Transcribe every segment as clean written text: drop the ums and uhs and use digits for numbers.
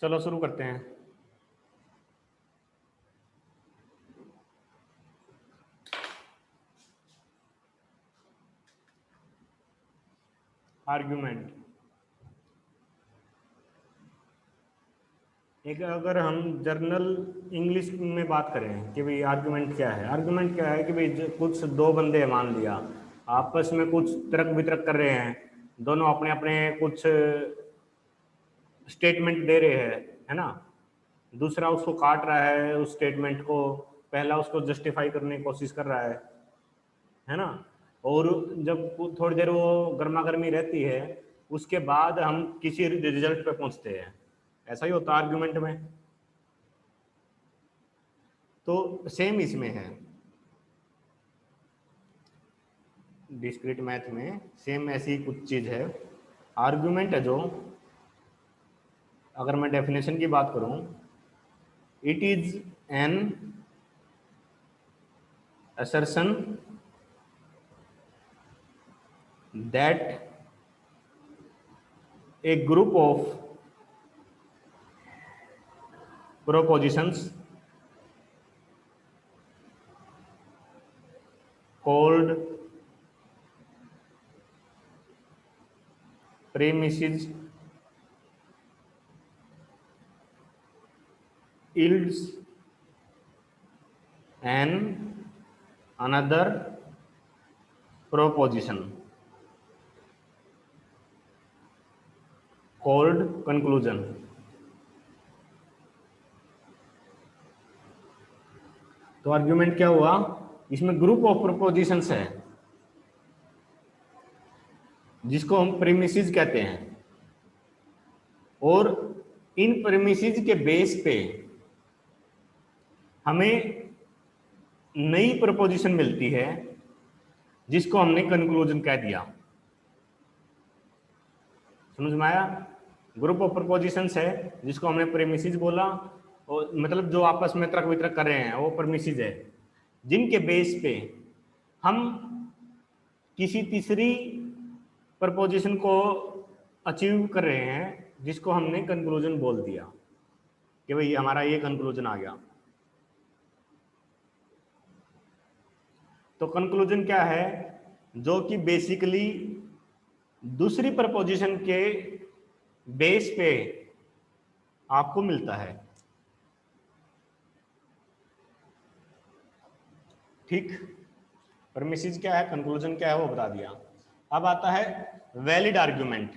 चलो शुरू करते हैं। आर्गुमेंट। एक अगर हम जर्नल इंग्लिश में बात करें कि भाई आर्गुमेंट क्या है, आर्गुमेंट क्या है कि भाई कुछ दो बंदे हैं, मान लिया आपस में कुछ तर्क वितर्क कर रहे हैं, दोनों अपने अपने कुछ स्टेटमेंट दे रहे हैं, है ना। दूसरा उसको काट रहा है, उस स्टेटमेंट को, पहला उसको जस्टिफाई करने की कोशिश कर रहा है ना। और जब थोड़ी देर वो गर्मा गर्मी रहती है, उसके बाद हम किसी रिजल्ट पे पहुंचते हैं। ऐसा ही होता है आर्गुमेंट में। तो सेम इसमें है, डिस्क्रीट मैथ में सेम ऐसी कुछ चीज है। आर्गुमेंट है जो, अगर मैं डेफिनेशन की बात करूं, it is an assertion that a group of propositions called premises yields an another proposition called conclusion। तो आर्ग्यूमेंट क्या हुआ, इसमें ग्रुप ऑफ प्रोपोजिशंस है जिसको हम प्रीमिसेस कहते हैं, और इन प्रीमिसेस के बेस पे हमें नई प्रोपोजिशन मिलती है जिसको हमने कंक्लूजन कह दिया। समझ में आया? ग्रुप ऑफ प्रोपोजिशंस है जिसको हमने प्रीमिसेस बोला, और मतलब जो आपस में तर्क वितर्क कर रहे हैं वो प्रीमिसेस है, जिनके बेस पे हम किसी तीसरी प्रपोजिशन को अचीव कर रहे हैं जिसको हमने कंक्लूजन बोल दिया कि भाई हमारा ये कंक्लूजन आ गया। तो कंक्लूजन क्या है, जो कि बेसिकली दूसरी प्रपोजिशन के बेस पे आपको मिलता है। ठीक, प्रीमिसेस क्या है, कंक्लूजन क्या है, वो बता दिया। अब आता है वैलिड आर्गुमेंट।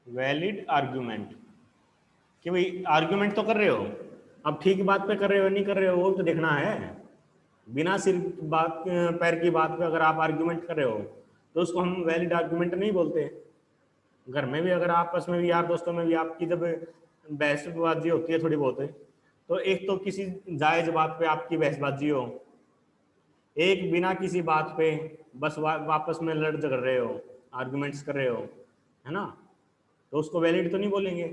वैलिड आर्गुमेंट कि भाई आर्गुमेंट तो कर रहे हो, अब ठीक बात पे कर रहे हो नहीं कर रहे हो वो तो देखना है। बिना सिर बात पैर की बात पे अगर आप आर्गुमेंट कर रहे हो तो उसको हम वैलिड आर्गुमेंट नहीं बोलते। घर में भी अगर आपस में भी यार दोस्तों में भी आपकी जब बहसबाजी होती है थोड़ी बहुत, तो एक तो किसी जायज बात पे आपकी बहसबाजी हो, एक बिना किसी बात पे बस वापस में लड़ झगड़ रहे हो, आर्गुमेंट्स कर रहे हो, है ना, तो उसको वैलिड तो नहीं बोलेंगे।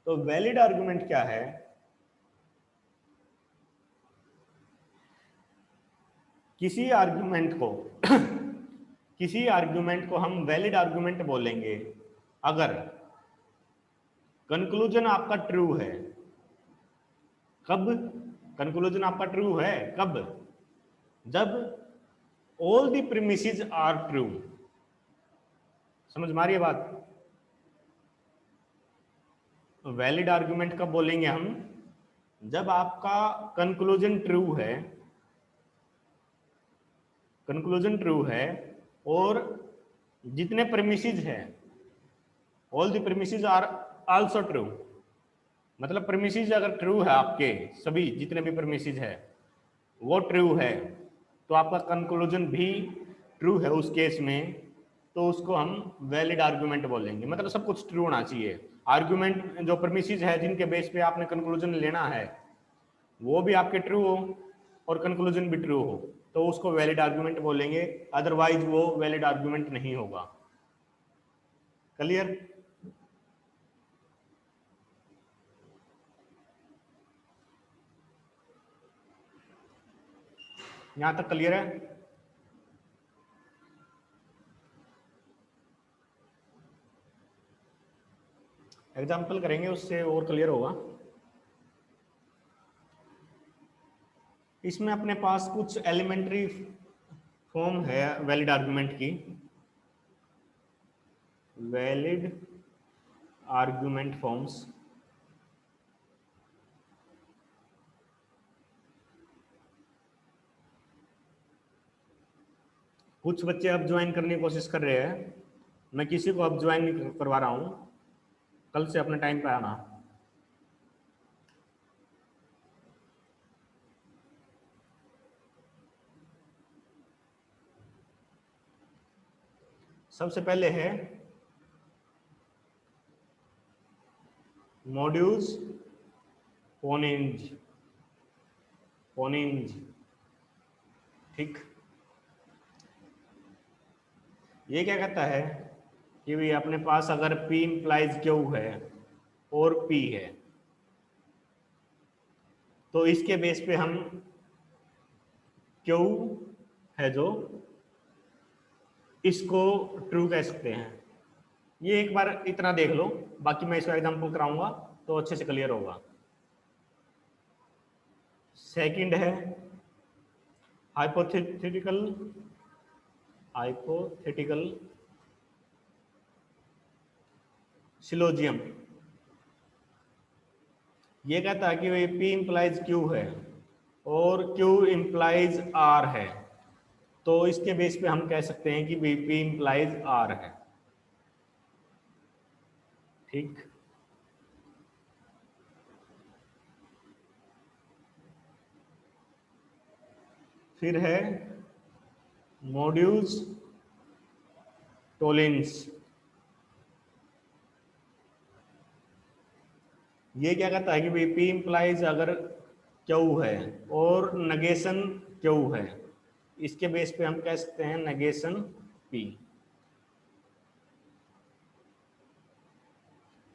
तो वैलिड आर्गुमेंट क्या है, किसी आर्गुमेंट को किसी आर्गुमेंट को हम वैलिड आर्गुमेंट बोलेंगे अगर कंक्लूजन आपका ट्रू है। कब कंक्लूजन आपका ट्रू है? कब? जब all the premises are true. समझ में आ रही है बात? वैलिड आर्गुमेंट कब बोलेंगे हम? जब आपका कंक्लूजन ट्रू है, कंक्लूजन ट्रू है और जितने प्रीमिसेस है, all the premises are also true. मतलब प्रीमिसेस अगर ट्रू है, आपके सभी जितने भी प्रीमिसेस है वो ट्रू है, तो आपका कंक्लूजन भी ट्रू है उस केस में, तो उसको हम वैलिड आर्गुमेंट बोलेंगे। मतलब सब कुछ ट्रू होना चाहिए। आर्गुमेंट जो प्रीमिसेस है जिनके बेस पे आपने कंक्लूजन लेना है वो भी आपके ट्रू हो और कंक्लूजन भी ट्रू हो, तो उसको वैलिड आर्गुमेंट बोलेंगे, अदरवाइज वो वैलिड आर्गुमेंट नहीं होगा। क्लियर? यहां तक क्लियर है? एग्जाम्पल करेंगे उससे और क्लियर होगा। इसमें अपने पास कुछ एलिमेंट्री फॉर्म है वैलिड आर्गुमेंट की। वैलिड आर्गुमेंट फॉर्म्स, कुछ बच्चे अब ज्वाइन करने की कोशिश कर रहे हैं, मैं किसी को अब ज्वाइन नहीं करवा रहा हूं, कल से अपने टाइम पे आना। सबसे पहले है मॉड्यूल्स पोनेंज, पोनेंज, ठीक। ये क्या कहता है कि भाई अपने पास अगर P इंप्लाइज Q है और P है, तो इसके बेस पे हम Q है जो इसको ट्रू कह सकते हैं। ये एक बार इतना देख लो, बाकी मैं इसका एग्जांपल कराऊंगा तो अच्छे से क्लियर होगा। सेकंड है हाइपोथेटिकल, हाइपोथेटिकल सिलोजियम। ये कहता है कि भाई P इंप्लाइज Q है और Q इंप्लाइज R है, तो इसके बेस पे हम कह सकते हैं कि भाई P इंप्लाइज R है, ठीक। फिर है मॉड्यूल्स टोलेंस। ये क्या कहता है कि भाई P इंप्लाइज अगर Q है और नेगेशन Q है, इसके बेस पे हम कह सकते हैं नेगेशन P।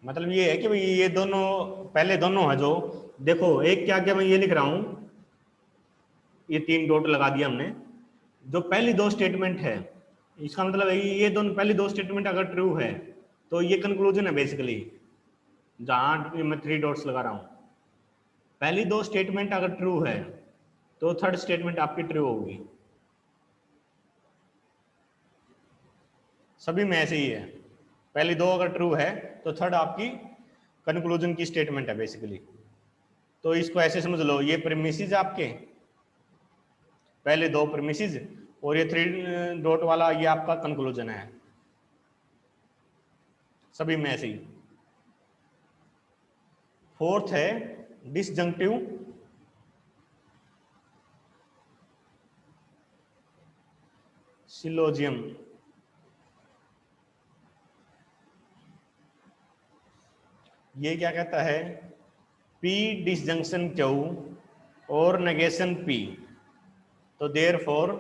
मतलब ये है कि भाई ये दोनों पहले दोनों है जो, देखो एक क्या क्या मैं ये लिख रहा हूं, ये 3 डॉट लगा दिया हमने। जो पहली दो स्टेटमेंट है, इसका मतलब है ये दोनों पहली दो स्टेटमेंट अगर ट्रू है तो ये कंक्लूजन है बेसिकली, जहां मैं 3 डॉट्स लगा रहा हूं। पहली दो स्टेटमेंट अगर ट्रू है तो थर्ड स्टेटमेंट आपकी ट्रू होगी। सभी में ऐसे ही है, पहली दो अगर ट्रू है तो थर्ड आपकी कंक्लूजन की स्टेटमेंट है बेसिकली। तो इसको ऐसे समझ लो, ये प्रीमिसेस आपके पहले दो प्रीमिसेस और ये 3 डॉट वाला ये आपका कंक्लूजन है, सभी में ऐसे ही। फोर्थ है डिसजंक्टिव सिलोजियम। ये क्या कहता है, P डिसजंक्शन Q और नेगेशन P, तो देयर फॉर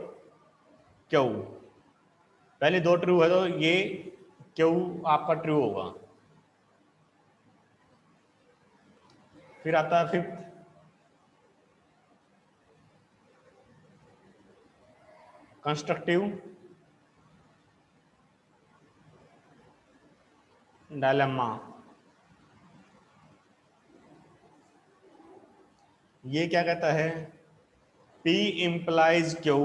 Q, पहले दो ट्रू है तो ये Q आपका ट्रू होगा। फिर आता है फिफ्थ कंस्ट्रक्टिव डायलेमा। ये क्या कहता है, P इंप्लाइज Q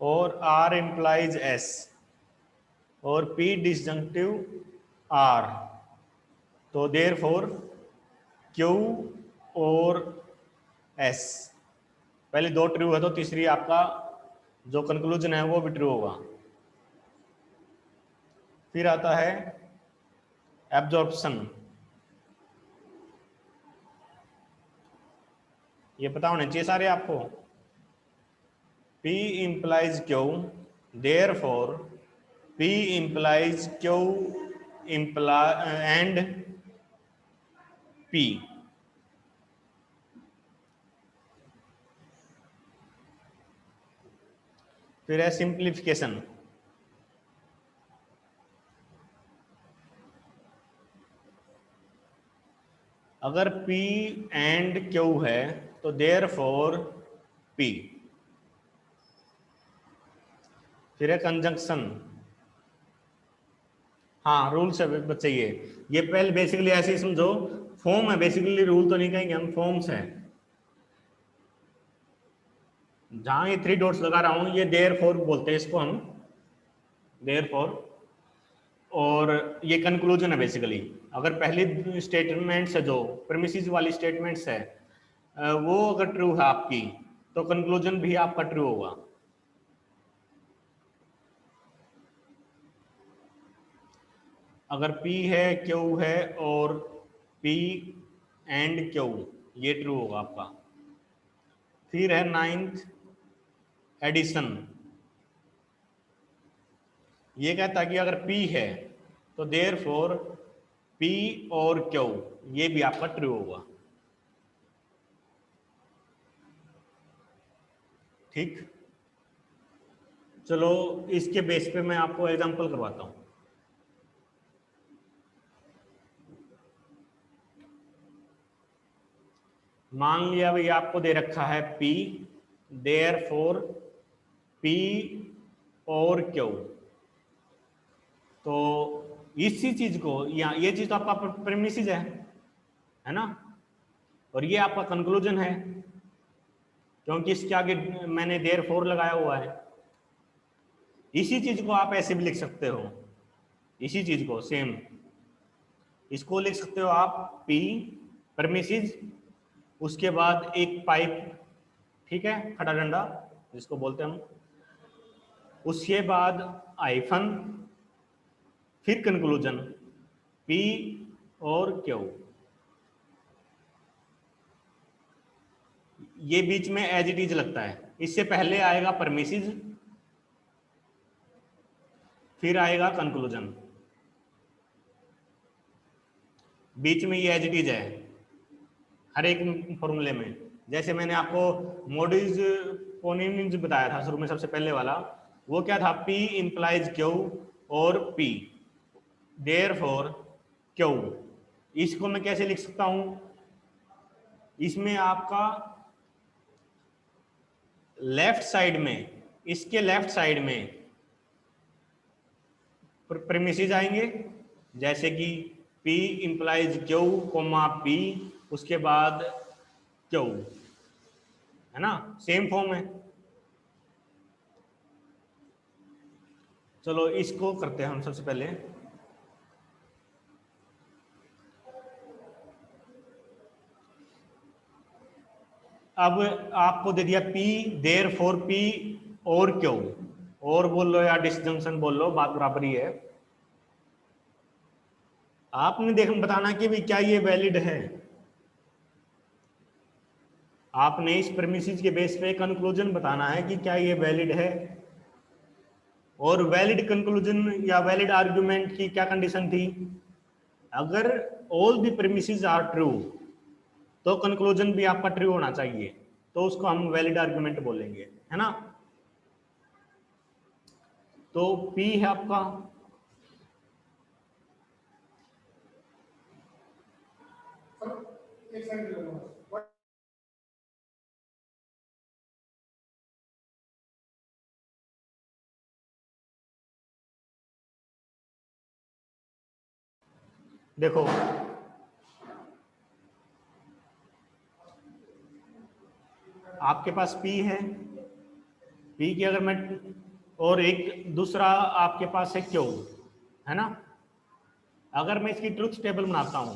और R इंप्लाइज S और P डिसजंक्टिव R, तो देयर फॉर Q और S पहले दो ट्रू है तो तीसरी आपका जो कंक्लूजन है वो भी ट्रू होगा। फिर आता है एब्जॉर्प्शन। ये पता होने चाहिए सारे आपको। P implies Q, therefore P implies Q and P। फिर है सिंप्लीफिकेशन। अगर P एंड Q है तो देयर फॉर P। फिर है कंजंक्शन। हाँ रूल्स है बच्चे, ये पहले बेसिकली ऐसे ही समझो, फॉर्म है बेसिकली, रूल तो नहीं कहेंगे हम, फॉर्म्स है। जहां ये 3 डॉट्स लगा रहा हूं ये देयर फॉर बोलते हैं इसको हम, देयर फॉर। और ये कंक्लूजन है बेसिकली। अगर पहली स्टेटमेंट्स है जो प्रीमिसेस वाली स्टेटमेंट्स है वो अगर ट्रू है आपकी, तो कंक्लूजन भी आपका ट्रू होगा। अगर P है, Q है और P एंड Q, ये ट्रू होगा आपका। फिर है 9th एडिशन। ये कहता है कि अगर P है तो देयर फोर P और Q, ये भी आपका ट्रू होगा। ठीक, चलो इसके बेस पे मैं आपको एग्जांपल करवाता हूं। मान लिया भाई आपको दे रखा है P, देयर फोर P और Q, तो इसी चीज को, या ये चीज तो आपका प्रीमिसेस है ना, और ये आपका कंक्लूजन है, क्योंकि इसके आगे मैंने देयर फोर लगाया हुआ है। इसी चीज को आप ऐसे भी लिख सकते हो, इसी चीज को सेम इसको लिख सकते हो आप P प्रीमिसेस, उसके बाद एक पाइप, ठीक है, खड़ा डंडा जिसको बोलते हैं हम, उसके बाद आइफन, फिर कंक्लूजन P और Q। ये बीच में एज इट इज लगता है, इससे पहले आएगा परमिसेस, फिर आएगा कंक्लूजन, बीच में ये एज इट इज है हर एक फॉर्मूले में। जैसे मैंने आपको मॉड्यूल्स पोनिम्स बताया था शुरू में, सबसे पहले वाला वो क्या था, P इंप्लाइज Q और P देयर फॉर Q। इसको मैं कैसे लिख सकता हूं, इसमें आपका लेफ्ट साइड में, इसके लेफ्ट साइड में प्रीमिसेस आएंगे, जैसे कि P implies Q comma P, उसके बाद Q, है ना, सेम फॉर्म है। चलो इसको करते हैं हम सबसे पहले। अब आपको दे दिया P देयर फॉर P और Q, और बोल लो या डिसजंक्शन बोल लो, बात बराबर ही है। आपने देख बताना कि भी क्या ये वैलिड है, आपने इस प्रीमिसेस के बेस पे कंक्लूजन बताना है कि क्या ये वैलिड है। और वैलिड कंक्लूजन या वैलिड आर्गुमेंट की क्या कंडीशन थी, अगर all the premises are true तो कंक्लूजन भी आपका ट्रू होना चाहिए, तो उसको हम वैलिड आर्गुमेंट बोलेंगे, है ना। तो P है आपका, देखो आपके पास P है, P की अगर मैं, और एक दूसरा आपके पास है Q, है ना। अगर मैं इसकी ट्रुथ टेबल बनाता हूं,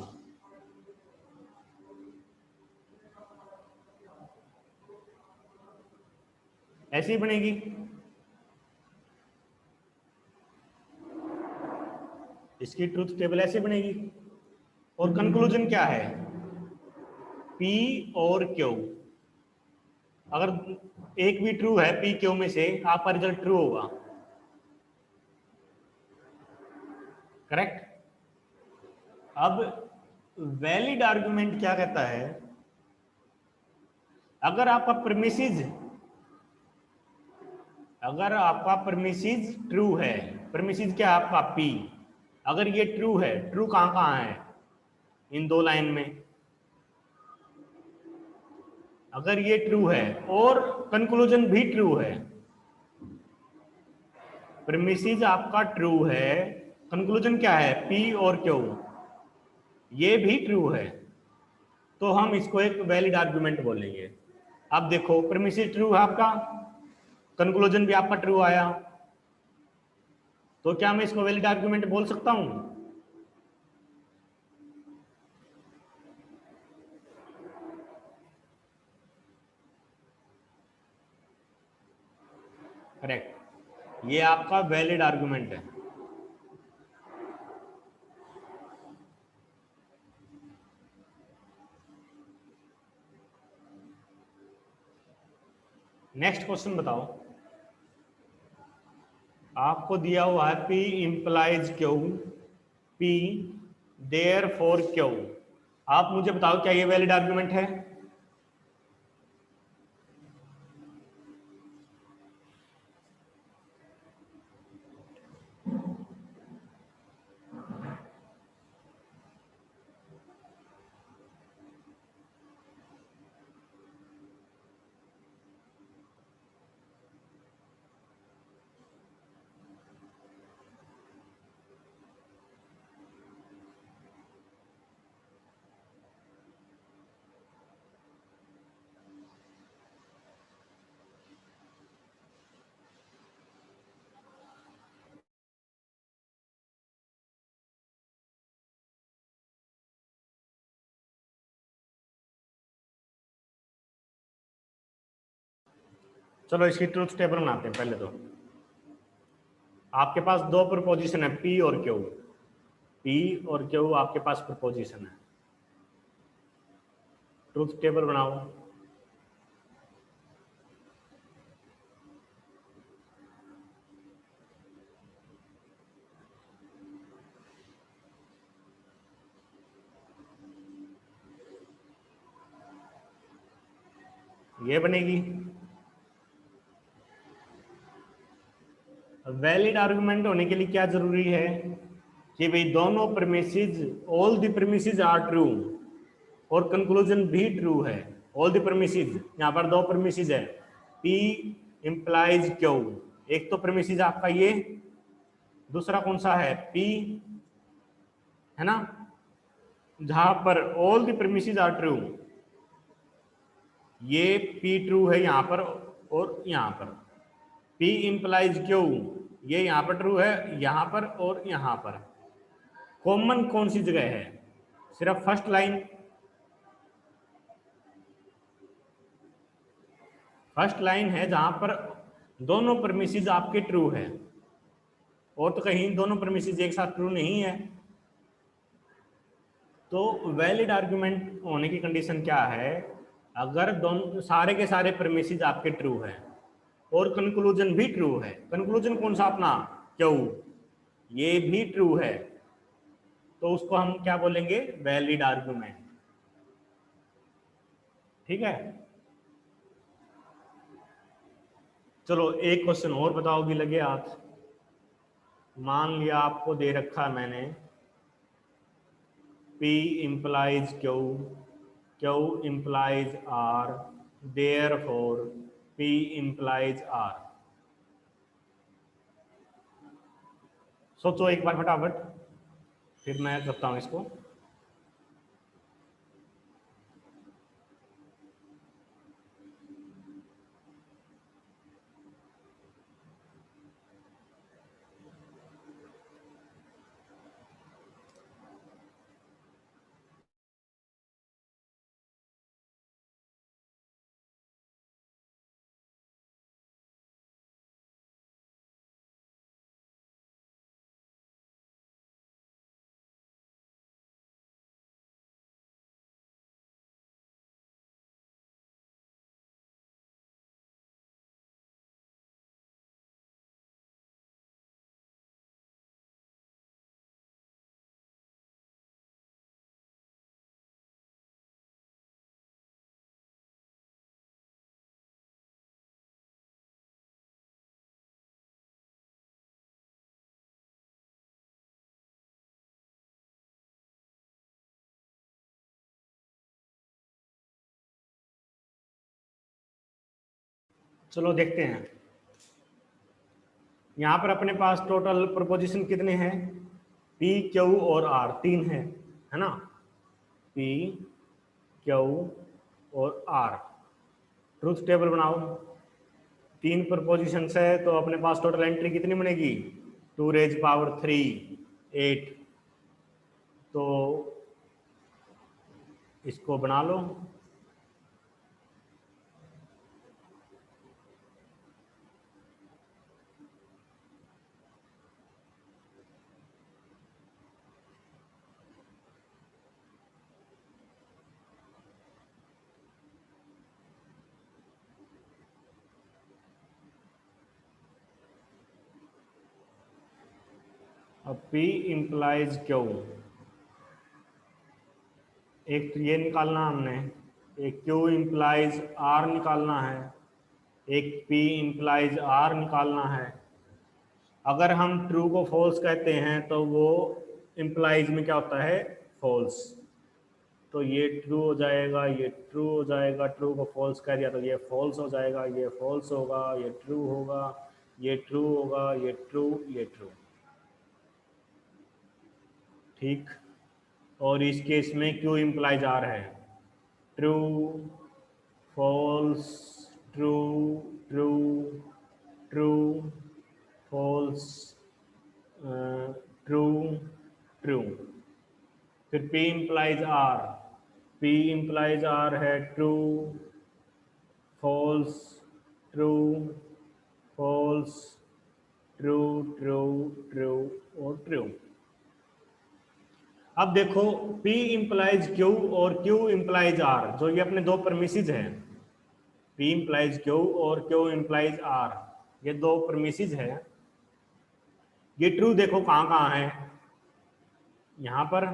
ऐसी ही बनेगी, इसकी ट्रुथ टेबल ऐसे बनेगी। और कंक्लूजन क्या है, P और Q, अगर एक भी ट्रू है P Q में से, आपका रिजल्ट ट्रू होगा, करेक्ट। अब वैलिड आर्गुमेंट क्या कहता है, अगर आपका प्रीमिसेस, अगर आपका प्रीमिसेस ट्रू है, प्रीमिसेस क्या है आपका P, अगर ये ट्रू है, ट्रू कहां कहां है, इन दो लाइन में, अगर ये ट्रू है और कंक्लूजन भी ट्रू है, प्रीमिसेस आपका ट्रू है कंक्लूजन क्या है, पी और क्यू ये भी ट्रू है, तो हम इसको एक वैलिड आर्गुमेंट बोलेंगे। अब देखो प्रीमिसिस ट्रू है आपका, कंक्लूजन भी आपका ट्रू आया, तो क्या मैं इसको वैलिड आर्गुमेंट बोल सकता हूं? करेक्ट, ये आपका वैलिड आर्गुमेंट है। नेक्स्ट क्वेश्चन बताओ, आपको दिया हुआ है P implies Q, P therefore Q. आप मुझे बताओ क्या ये वैलिड आर्गुमेंट है? चलो इसकी ट्रूथ टेबल बनाते हैं पहले तो। आपके पास दो प्रपोजिशन है, P और Q। P और Q आपके पास प्रपोजिशन है, ट्रूथ टेबल बनाओ। ये बनेगी। वैलिड आर्गुमेंट होने के लिए क्या जरूरी है कि भाई दोनों premises, all the premises are true, और कंक्लूजन भी ट्रू है। ऑल द प्रीमिसेस, यहाँ पर दो प्रीमिसेस है, P इंप्लाइज Q। एक तो प्रीमिसेस आपका ये, दूसरा कौन सा है, P, है ना, जहां पर all the premises are true. ये P ट्रू है यहाँ पर और यहाँ पर, P इंप्लाइज Q ये यहाँ पर ट्रू है, यहाँ पर और यहाँ पर। कॉमन कौन सी जगह है, सिर्फ फर्स्ट लाइन। फर्स्ट लाइन है जहां पर दोनों प्रीमिसेस आपके ट्रू है, और तो कहीं दोनों प्रीमिसेस एक साथ ट्रू नहीं है। तो वैलिड आर्गुमेंट होने की कंडीशन क्या है, अगर दोनों सारे के सारे प्रीमिसेस आपके ट्रू है और कंक्लूजन भी ट्रू है। कंक्लूजन कौन सा अपना, क्यू, ये भी ट्रू है, तो उसको हम क्या बोलेंगे, वैलिड आर्गुमेंट। ठीक है, चलो एक क्वेश्चन और बताओगी लगे हाथ। मान लिया आपको दे रखा है मैंने P implies Q, Q implies R, therefore P implies R। सोचो एक बार फटाफट, फिर मैं करता हूं इसको। चलो देखते हैं, यहां पर अपने पास टोटल प्रोपोजिशन कितने हैं, पी क्यू और आर तीन है ना, पी क्यू और आर। ट्रूथ टेबल बनाओ। तीन प्रपोजिशंस है तो अपने पास टोटल एंट्री कितनी बनेगी, 2⁻3 8। तो इसको बना लो। अब P इंप्लाइज क्यू, एक तो ये निकालना हमने, एक Q इंप्लाइज R निकालना है, एक P इंप्लाइज R निकालना है। अगर हम ट्रू को फॉल्स कहते हैं तो वो इंप्लाइज में क्या होता है, फॉल्स। तो ये ट्रू हो जाएगा, ये ट्रू हो जाएगा, ट्रू को फॉल्स कह दिया तो ये फॉल्स हो जाएगा, ये फॉल्स होगा, ये ट्रू होगा, ये ट्रू होगा, ये ट्रू, ये ट्रू। ठीक। और इस केस में क्यू इंप्लाइज आर है, true false true true true false true true. फिर P implies R, P implies R है true false true false true true true और ट्रू। अब देखो P इंप्लाइज Q और Q इंप्लाइज R, जो ये अपने दो परमिसेस हैं, P इंप्लाइज Q और Q इंप्लाइज R, ये दो परमिसेस है। ये ट्रू देखो कहाँ कहाँ है, यहाँ पर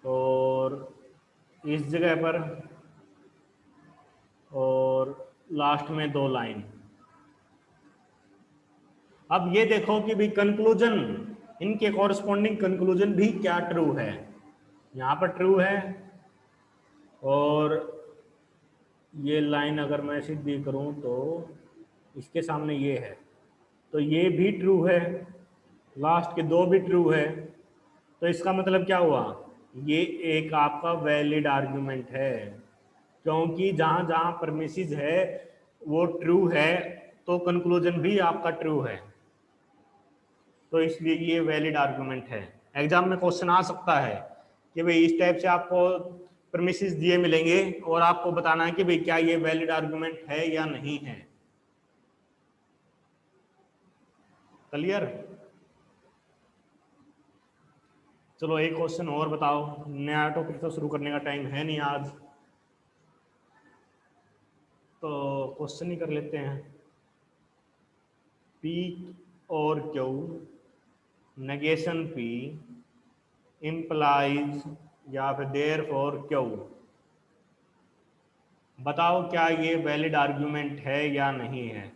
और इस जगह पर और लास्ट में दो लाइन। अब ये देखो कि भाई कंक्लूजन, इनके कॉरस्पॉन्डिंग कंक्लूजन भी क्या ट्रू है, यहाँ पर ट्रू है। और ये लाइन अगर मैं सीधी करूँ तो इसके सामने ये है, तो ये भी ट्रू है, लास्ट के दो भी ट्रू है। तो इसका मतलब क्या हुआ, ये एक आपका वैलिड आर्गुमेंट है, क्योंकि जहाँ जहाँ परमिसेस है वो ट्रू है तो कंक्लूजन भी आपका ट्रू है, तो इसलिए ये वैलिड आर्गुमेंट है। एग्जाम में क्वेश्चन आ सकता है कि भाई इस टाइप से आपको परमिसेस दिए मिलेंगे और आपको बताना है कि भाई क्या ये वैलिड आर्गुमेंट है या नहीं है। क्लियर। चलो एक क्वेश्चन और बताओ, नया टॉपिक तो शुरू करने का टाइम है नहीं आज, तो क्वेश्चन ही कर लेते हैं। P और Q नेगेशन P इंप्लाइज या फिर देयरफॉर Q, बताओ क्या ये वैलिड आर्गुमेंट है या नहीं है।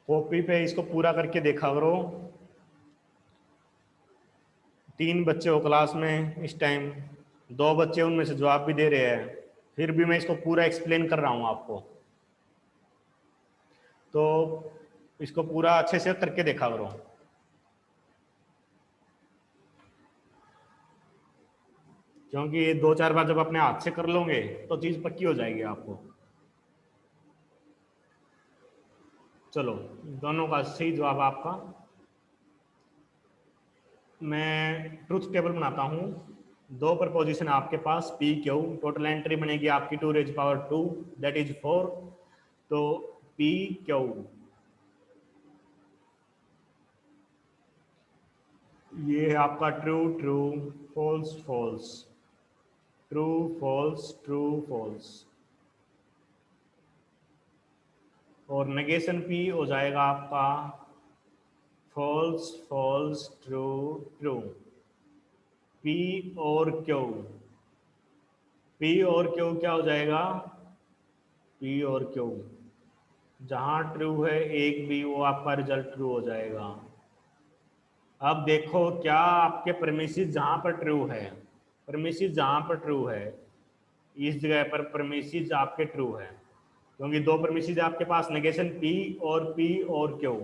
कॉपी पे इसको पूरा करके देखा करो। 3 बच्चे हो क्लास में इस टाइम, 2 बच्चे उनमें से जवाब भी दे रहे हैं, फिर भी मैं इसको पूरा एक्सप्लेन कर रहा हूँ आपको, तो इसको पूरा अच्छे से करके देखा करो। क्योंकि ये 2-4 बार जब अपने हाथ से कर लोगे तो चीज पक्की हो जाएगी आपको। चलो दोनों का सही जवाब आपका। मैं ट्रुथ टेबल बनाता हूँ। 2 प्रपोजिशन आपके पास P Q, टोटल एंट्री बनेगी आपकी 2⁻2 दैट इज 4। तो P Q, ये है आपका true true false false, true false true false. और नेगेशन पी हो जाएगा आपका false false true true. P और क्यू, पी और क्यू क्या हो जाएगा, पी और क्यू जहां ट्रू है एक भी वो आपका रिजल्ट ट्रू हो जाएगा। अब देखो क्या आपके प्रेमिसेस जहां पर ट्रू है, प्रेमिसेस जहां पर ट्रू है इस जगह पर प्रेमिसेस आपके ट्रू है, क्योंकि दो प्रेमिसेस आपके पास नेगेशन पी और क्यू।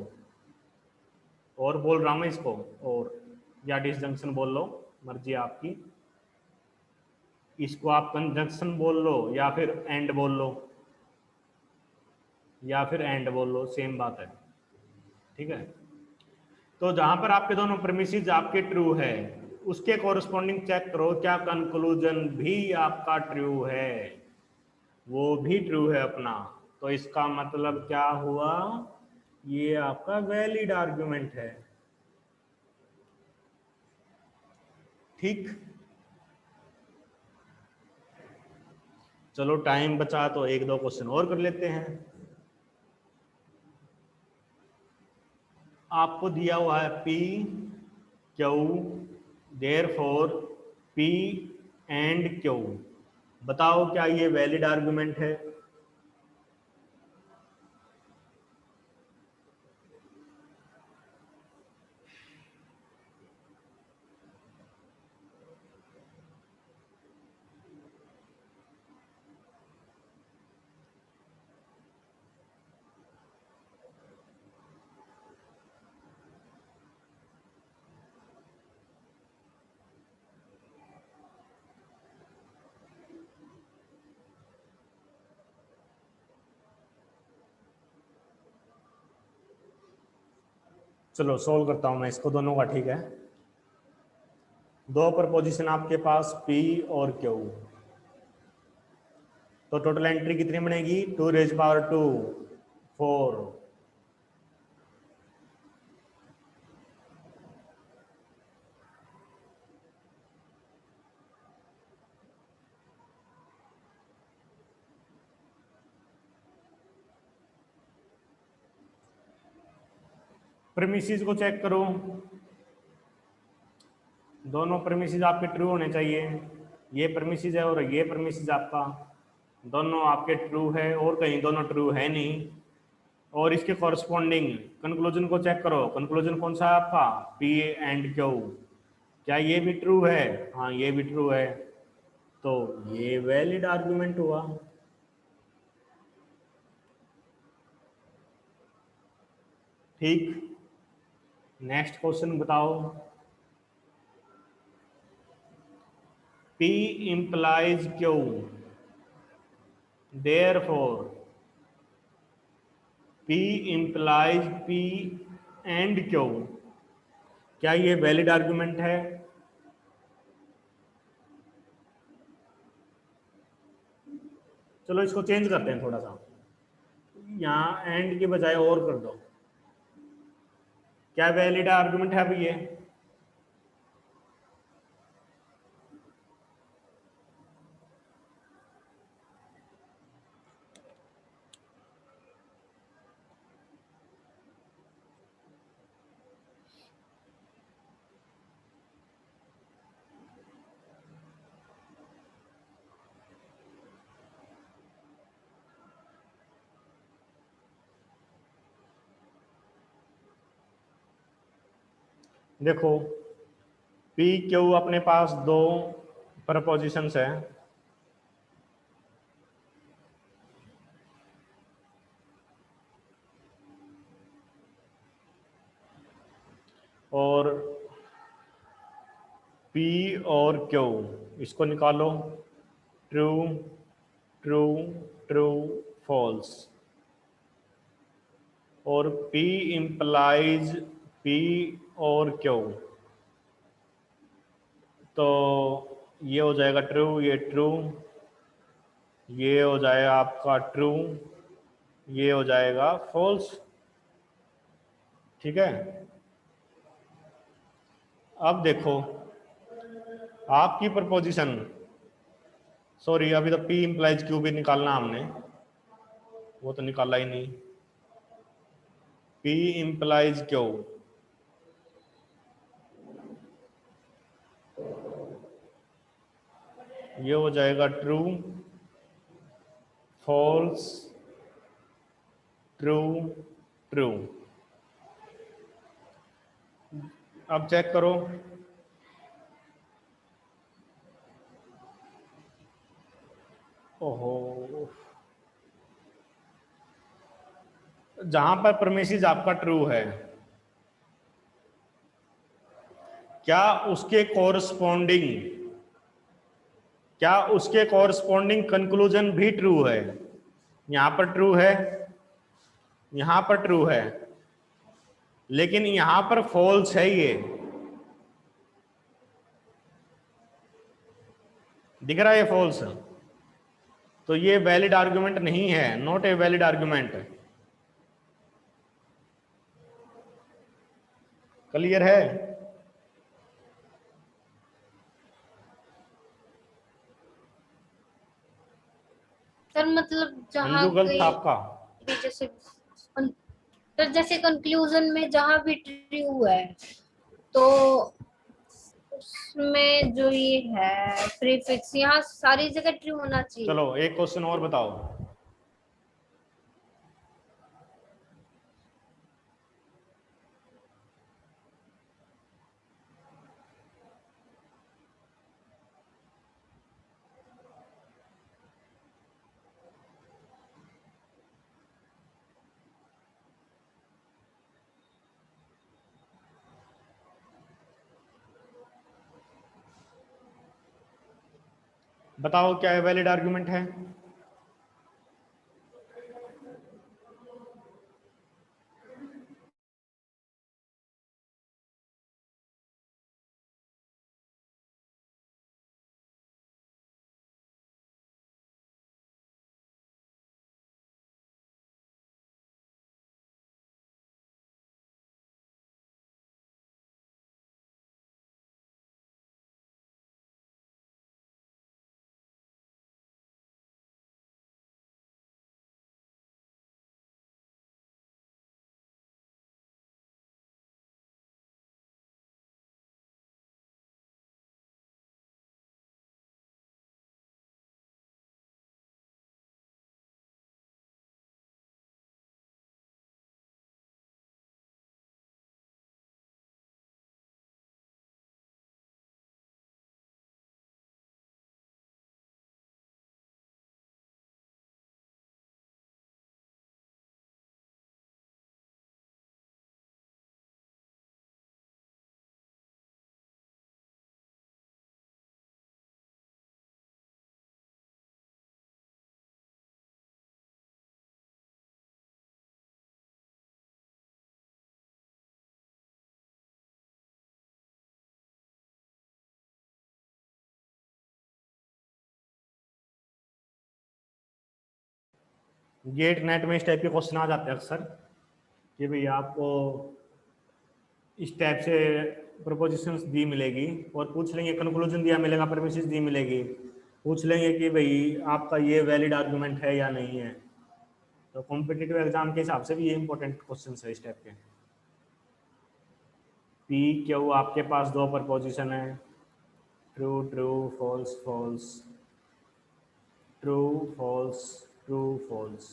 और बोल रहा हूं मैं इसको, और या डिसजंक्शन बोल लो, मर्जी आपकी। इसको आप कंजंक्शन बोल लो या फिर एंड बोल लो, या फिर एंड बोल लो, सेम बात है। ठीक है, तो जहां पर आपके दोनों प्रेमिसेस आपके ट्रू है उसके कॉरस्पॉन्डिंग चेक करो क्या कंक्लूजन भी आपका ट्रू है, वो भी ट्रू है अपना। तो इसका मतलब क्या हुआ, ये आपका वैलिड आर्गुमेंट है। ठीक, चलो टाइम बचा तो एक दो क्वेश्चन और कर लेते हैं। आपको दिया हुआ है P Q therefore P and Q, बताओ क्या ये वैलिड आर्गुमेंट है। चलो सोल्व करता हूं मैं इसको दोनों का। ठीक है, दो प्रपोजिशन आपके पास P और Q, तो टोटल एंट्री कितनी बनेगी 2⁻², 4। प्रीमिसेस को चेक करो, दोनों प्रीमिसेस आपके ट्रू होने चाहिए। ये प्रीमिसेस है और ये प्रीमिसेस आपका, दोनों आपके ट्रू है और कहीं दोनों ट्रू है नहीं। और इसके कॉरस्पॉन्डिंग कंक्लूजन को चेक करो, कंक्लूजन कौन सा है आपका P एंड Q, क्या ये भी ट्रू है, हाँ ये भी ट्रू है, तो ये वैलिड आर्गुमेंट हुआ। ठीक, नेक्स्ट क्वेश्चन बताओ। P implies Q, therefore P implies P and Q, क्या ये वैलिड आर्गुमेंट है। चलो इसको चेंज करते हैं थोड़ा सा, यहाँ एंड की बजाय और कर दो, क्या वैलिड आर्गुमेंट है अभी ये। देखो P Q अपने पास दो प्रपोजिशंस है, और P और Q इसको निकालो, ट्रू ट्रू ट्रू फॉल्स, और P इंप्लाइज P और Q, तो ये हो जाएगा ट्रू, ये ट्रू, ये हो जाएगा आपका ट्रू, ये हो जाएगा फॉल्स। ठीक है, अब देखो आपकी प्रपोजिशन, सॉरी अभी तो P इंप्लाइज Q भी निकालना हमने, वो तो निकाला ही नहीं। P implies Q, ये हो जाएगा ट्रू, फॉल्स, ट्रू, ट्रू। अब चेक करो, ओहो, जहां पर प्रीमिसेस आपका ट्रू है, क्या उसके कॉरस्पॉन्डिंग, क्या उसके कॉरस्पॉन्डिंग कंक्लूजन भी ट्रू है? यहां पर ट्रू है, यहां पर ट्रू है, लेकिन यहां पर फॉल्स है, ये दिख रहा है, ये फॉल्स, तो ये वैलिड आर्गुमेंट नहीं है, not a valid argument. Clear है? सर मतलब जहाँ अंजू गलत था आपका। भी जैसे सर जैसे कंक्लूजन में जहाँ भी ट्रू है तो उसमें जो ये है प्रीफिक्स यहाँ सारी जगह ट्रू होना चाहिए। चलो एक क्वेश्चन और बताओ, बताओ क्या वैलिड आर्गुमेंट है? गेट नेट में इस टाइप के क्वेश्चन आ जाते हैं अक्सर कि भाई आपको इस टाइप से प्रपोजिशंस दी मिलेगी और पूछ लेंगे, कंक्लूजन दिया मिलेगा, प्रेमिसेस दी मिलेगी, पूछ लेंगे कि भाई आपका ये वैलिड आर्गुमेंट है या नहीं है। तो कॉम्पिटिटिव एग्जाम के हिसाब से भी ये इंपॉर्टेंट क्वेश्चन है इस टाइप के। पी क्यू आपके पास दो प्रपोजिशन है, true true, false false, true false, true false.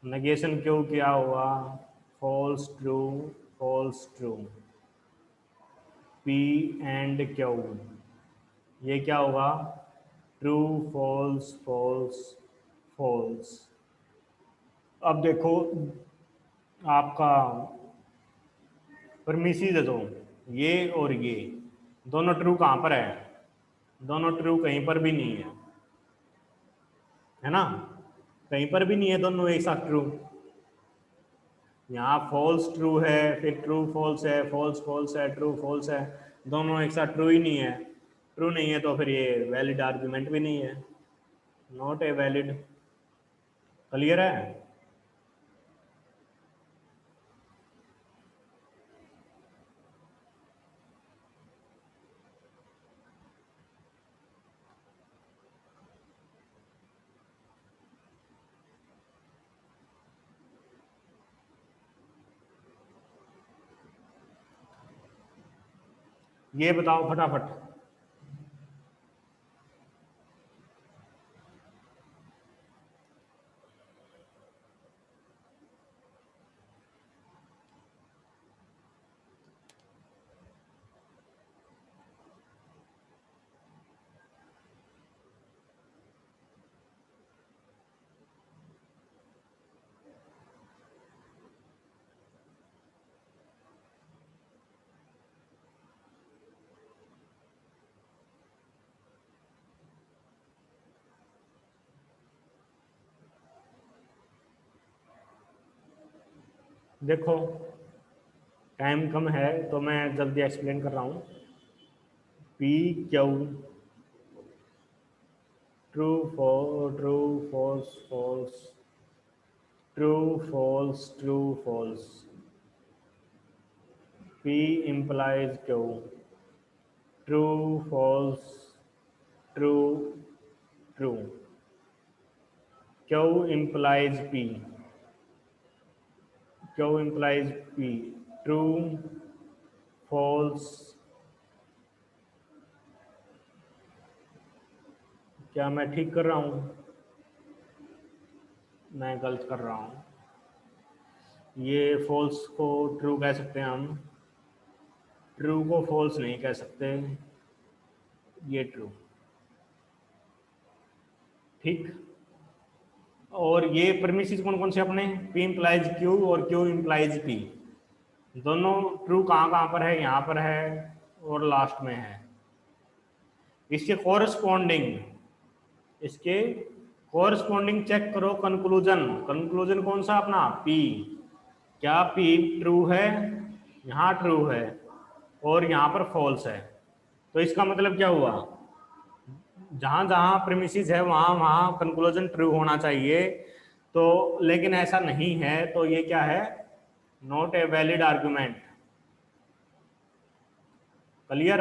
Negation Q क्या हुआ? False true, false true. P and Q, ये क्या होगा? True false false false. अब देखो आपका परमिसिस है, तो ये और ये दोनों ट्रू कहाँ पर है? दोनों ट्रू कहीं पर भी नहीं है ना? कहीं पर भी नहीं है दोनों एक साथ ट्रू। यहाँ फॉल्स ट्रू है, फिर ट्रू फॉल्स है, फॉल्स फॉल्स है, ट्रू फॉल्स है, दोनों एक साथ ट्रू ही नहीं है। ट्रू नहीं है तो फिर ये वैलिड आर्गुमेंट भी नहीं है, नॉट ए वैलिड। क्लियर है? ये बताओ फटाफट। देखो टाइम कम है तो मैं जल्दी एक्सप्लेन कर रहा हूँ। P Q true false false true false P implies Q true false true true Q implies P Q implies P true false. क्या मैं ठीक कर रहा हूँ? मैं गलत कर रहा हूँ। ये फॉल्स को ट्रू कह सकते हैं हम, ट्रू को फॉल्स नहीं कह सकते। ये ट्रू, ठीक। और ये प्रीमिसेस कौन कौन से अपने? P implies Q और Q implies P। दोनों ट्रू कहाँ कहाँ पर है? यहाँ पर है और लास्ट में है। इसके कोरस्पॉन्डिंग चेक करो कंक्लूजन। कंक्लूजन कौन सा अपना? P। क्या P ट्रू है? यहाँ ट्रू है और यहाँ पर फॉल्स है। तो इसका मतलब क्या हुआ? जहां जहां प्रीमिसेस है वहां वहां कंक्लूजन ट्रू होना चाहिए। तो लेकिन ऐसा नहीं है, तो ये क्या है? Not a valid argument. Clear?